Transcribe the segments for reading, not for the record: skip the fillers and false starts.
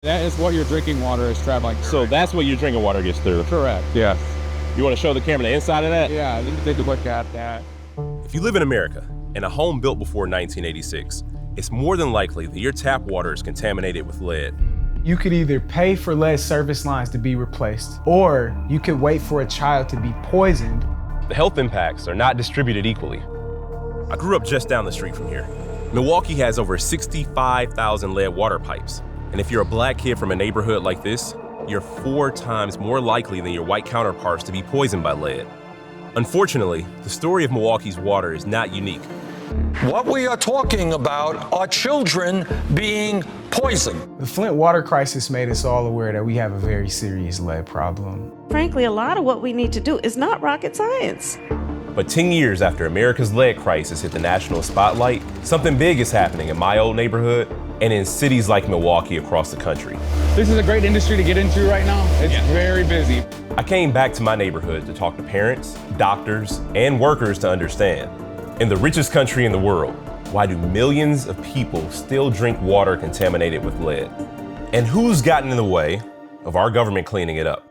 That is what your drinking water is traveling through. So that's what your drinking water gets through? Correct, yes. You want to show the camera the inside of that? Yeah, you can take a look at that. If you live in America, in a home built before 1986, it's more than likely that your tap water is contaminated with lead. You could either pay for lead service lines to be replaced, or you could wait for a child to be poisoned. The health impacts are not distributed equally. I grew up just down the street from here. Milwaukee has over 65,000 lead water pipes. And if you're a black kid from a neighborhood like this, you're 4 times more likely than your white counterparts to be poisoned by lead. Unfortunately, the story of Milwaukee's water is not unique. What we are talking about are children being poisoned. The Flint water crisis made us all aware that we have a very serious lead problem. Frankly, a lot of what we need to do is not rocket science. But 10 years after America's lead crisis hit the national spotlight, something big is happening in my old neighborhood and in cities like Milwaukee across the country. This is a great industry to get into right now. It's very busy. I came back to my neighborhood to talk to parents, doctors, and workers to understand. In the richest country in the world, why do millions of people still drink water contaminated with lead? And who's gotten in the way of our government cleaning it up?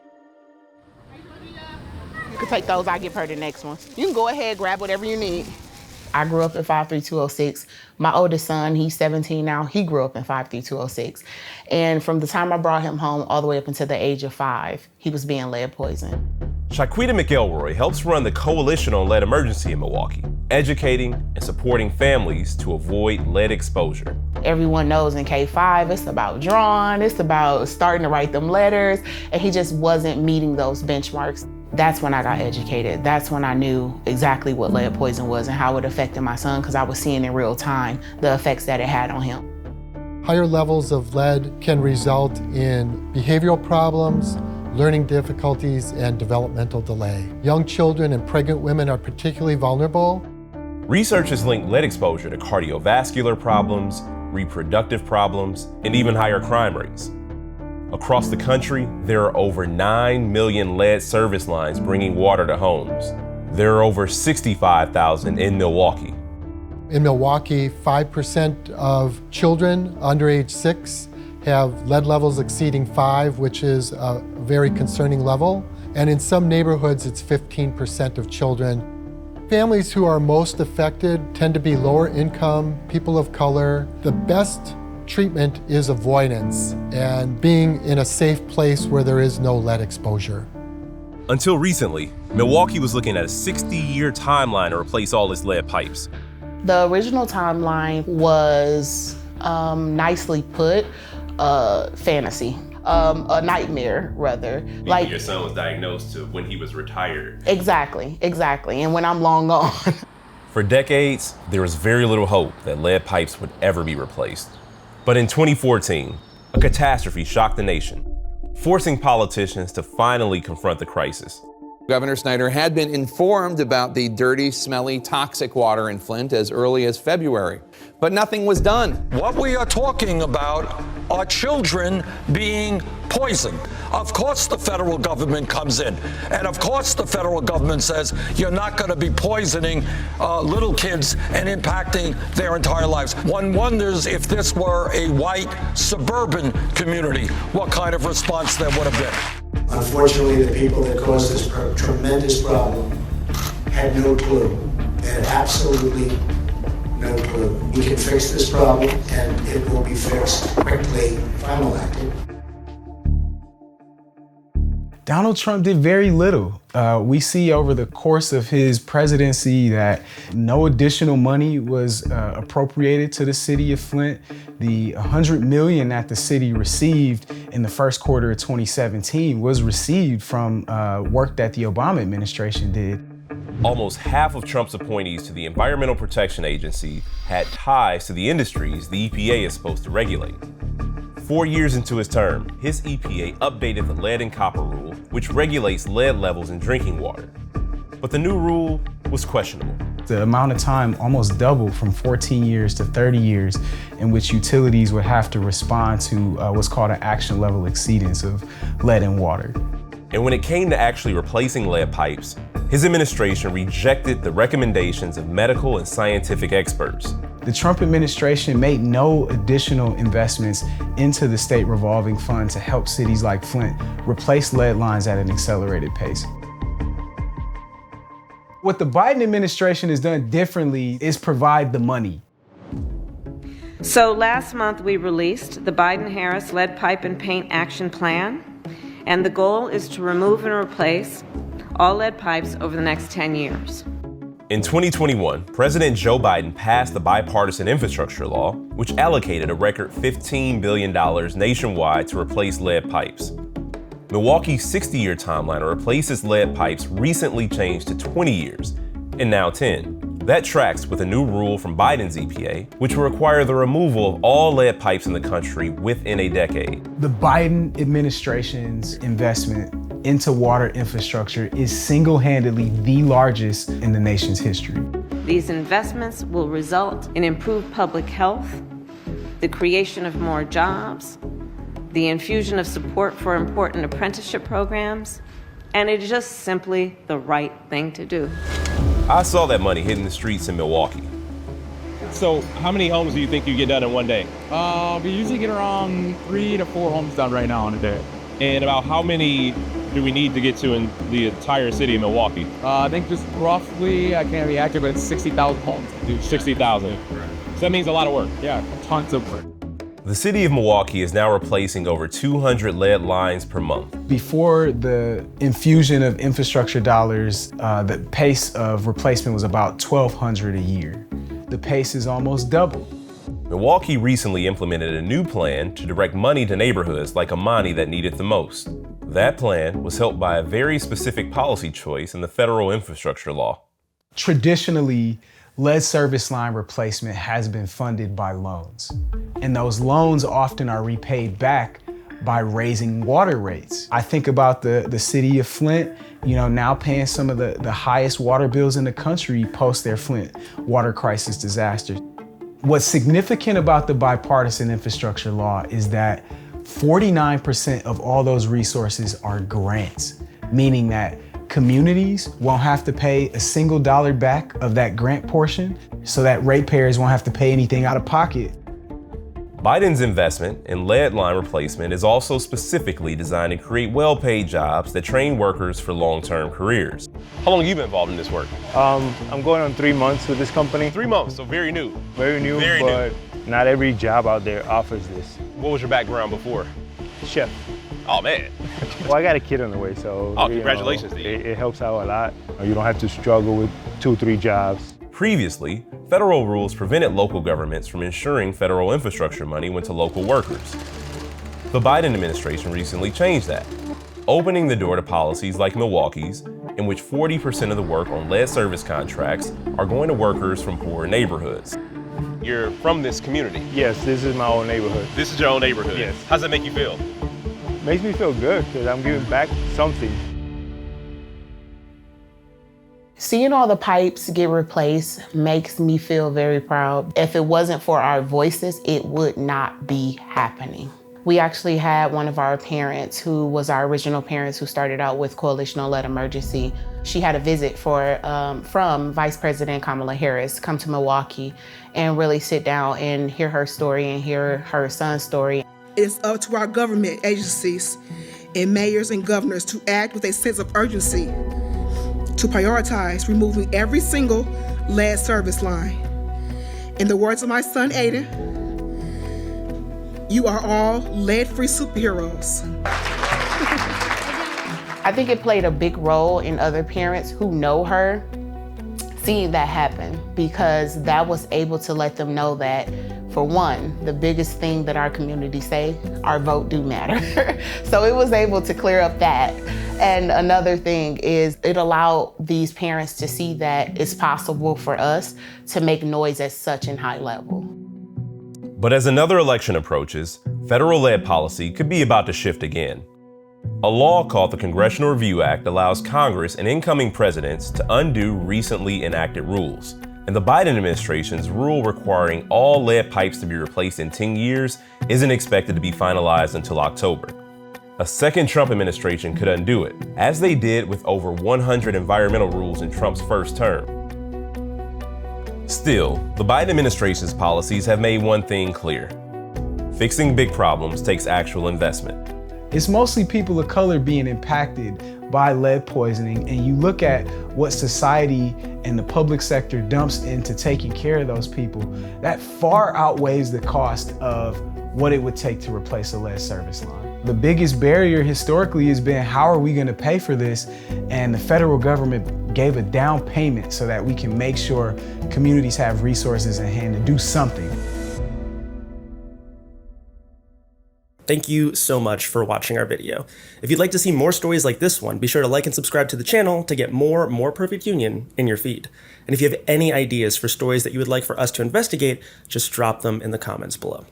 You can take those, I'll give her the next one. You can go ahead, grab whatever you need. I grew up in 53206. My oldest son, he's 17 now, he grew up in 53206. And from the time I brought him home all the way up until the age of 5, he was being lead poisoned. Shaquita McElroy helps run the Coalition on Lead Emergency in Milwaukee, educating and supporting families to avoid lead exposure. Everyone knows in K-5, it's about drawing, it's about starting to write them letters, and he just wasn't meeting those benchmarks. That's when I got educated. That's when I knew exactly what lead poison was and how it affected my son, because I was seeing in real time the effects that it had on him. Higher levels of lead can result in behavioral problems, learning difficulties, and developmental delay. Young children and pregnant women are particularly vulnerable. Research has linked lead exposure to cardiovascular problems, reproductive problems, and even higher crime rates. Across the country, there are over 9 million lead service lines bringing water to homes. There are over 65,000 in Milwaukee. In Milwaukee, 5% of children under age 6 have lead levels exceeding 5, which is a very concerning level. And in some neighborhoods, it's 15% of children. Families who are most affected tend to be lower income, people of color. The best treatment is avoidance and being in a safe place where there is no lead exposure. Until recently, Milwaukee was looking at a 60-year timeline to replace all its lead pipes. The original timeline was nicely put, fantasy, a nightmare rather. Like your son was diagnosed to when he was retired. Exactly, and when I'm long gone. For decades, there was very little hope that lead pipes would ever be replaced. But in 2014, a catastrophe shocked the nation, forcing politicians to finally confront the crisis. Governor Snyder had been informed about the dirty, smelly, toxic water in Flint as early as February, but nothing was done. What we are talking about are children being poisoned. Of course the federal government comes in, and of course the federal government says you're not going to be poisoning little kids and impacting their entire lives. One wonders if this were a white suburban community, what kind of response there would have been. Unfortunately, the people that caused this tremendous problem had no clue. They had absolutely no clue. We can fix this problem, and it will be fixed quickly if I'm elected. Donald Trump did very little. We see over the course of his presidency that no additional money was appropriated to the city of Flint. The $100 million that the city received in the first quarter of 2017 was received from work that the Obama administration did. Almost half of Trump's appointees to the Environmental Protection Agency had ties to the industries the EPA is supposed to regulate. 4 years into his term, his EPA updated the lead and copper rule, which regulates lead levels in drinking water. But the new rule was questionable. The amount of time almost doubled from 14 years to 30 years in which utilities would have to respond to what's called an action level exceedance of lead in water. And when it came to actually replacing lead pipes, his administration rejected the recommendations of medical and scientific experts. The Trump administration made no additional investments into the state revolving fund to help cities like Flint replace lead lines at an accelerated pace. What the Biden administration has done differently is provide the money. So last month we released the Biden-Harris Lead Pipe and Paint Action Plan, and the goal is to remove and replace all lead pipes over the next 10 years. In 2021, President Joe Biden passed the bipartisan infrastructure law, which allocated a record $15 billion nationwide to replace lead pipes. Milwaukee's 60-year timeline to replace its lead pipes recently changed to 20 years, and now 10. That tracks with a new rule from Biden's EPA, which will require the removal of all lead pipes in the country within a decade. The Biden administration's investment into water infrastructure is single-handedly the largest in the nation's history. These investments will result in improved public health, the creation of more jobs, the infusion of support for important apprenticeship programs, and it is just simply the right thing to do. I saw that money hitting the streets in Milwaukee. So how many homes do you think you get done in one day? We usually get around 3 to 4 homes done right now in a day. And about how many do we need to get to in the entire city of Milwaukee? I think just roughly, I can't be accurate, but it's 60,000 homes. 60,000. So that means a lot of work. Yeah, tons of work. The city of Milwaukee is now replacing over 200 lead lines per month. Before the infusion of infrastructure dollars, the pace of replacement was about 1,200 a year. The pace is almost double. Milwaukee recently implemented a new plan to direct money to neighborhoods like Amani that need it the most. That plan was helped by a very specific policy choice in the federal infrastructure law. Traditionally, lead service line replacement has been funded by loans, and those loans often are repaid back by raising water rates. I think about the city of Flint, now paying some of the highest water bills in the country post their Flint water crisis disaster. What's significant about the bipartisan infrastructure law is that 49% of all those resources are grants, meaning that communities won't have to pay a single dollar back of that grant portion, so that ratepayers won't have to pay anything out of pocket. Biden's investment in lead line replacement is also specifically designed to create well-paid jobs that train workers for long-term careers. How long have you been involved in this work? I'm going on 3 months with this company. 3 months, so very new. Very new, but not every job out there offers this. What was your background before? Chef. Oh, man. Well, I got a kid on the way, so congratulations to you. It helps out a lot. You don't have to struggle with 2 or 3 jobs. Previously, federal rules prevented local governments from ensuring federal infrastructure money went to local workers. The Biden administration recently changed that, opening the door to policies like Milwaukee's, in which 40% of the work on lead service contracts are going to workers from poor neighborhoods. You're from this community? Yes, this is my own neighborhood. This is your own neighborhood? Yes. How does that make you feel? Makes me feel good because I'm giving back something. Seeing all the pipes get replaced makes me feel very proud. If it wasn't for our voices, it would not be happening. We actually had one of our parents, who was our original parents, who started out with Coalition on Lead Emergency. She had a visit from Vice President Kamala Harris come to Milwaukee and really sit down and hear her story and hear her son's story. It's up to our government agencies and mayors and governors to act with a sense of urgency to prioritize removing every single lead service line. In the words of my son, Aiden, you are all lead-free superheroes. I think it played a big role in other parents who know her seeing that happen, because that was able to let them know that, for one, the biggest thing that our community say, our vote do matter. So it was able to clear up that. And another thing is it allowed these parents to see that it's possible for us to make noise at such a high level. But as another election approaches, federal lead policy could be about to shift again. A law called the Congressional Review Act allows Congress and incoming presidents to undo recently enacted rules. And the Biden administration's rule requiring all lead pipes to be replaced in 10 years isn't expected to be finalized until October. A second Trump administration could undo it, as they did with over 100 environmental rules in Trump's first term. Still, the Biden administration's policies have made one thing clear. Fixing big problems takes actual investment. It's mostly people of color being impacted by lead poisoning, and you look at what society and the public sector dumps into taking care of those people, that far outweighs the cost of what it would take to replace a lead service line. The biggest barrier historically has been, how are we going to pay for this? And the federal government gave a down payment so that we can make sure communities have resources in hand to do something. Thank you so much for watching our video. If you'd like to see more stories like this one, be sure to like and subscribe to the channel to get more Perfect Union in your feed. And if you have any ideas for stories that you would like for us to investigate, just drop them in the comments below.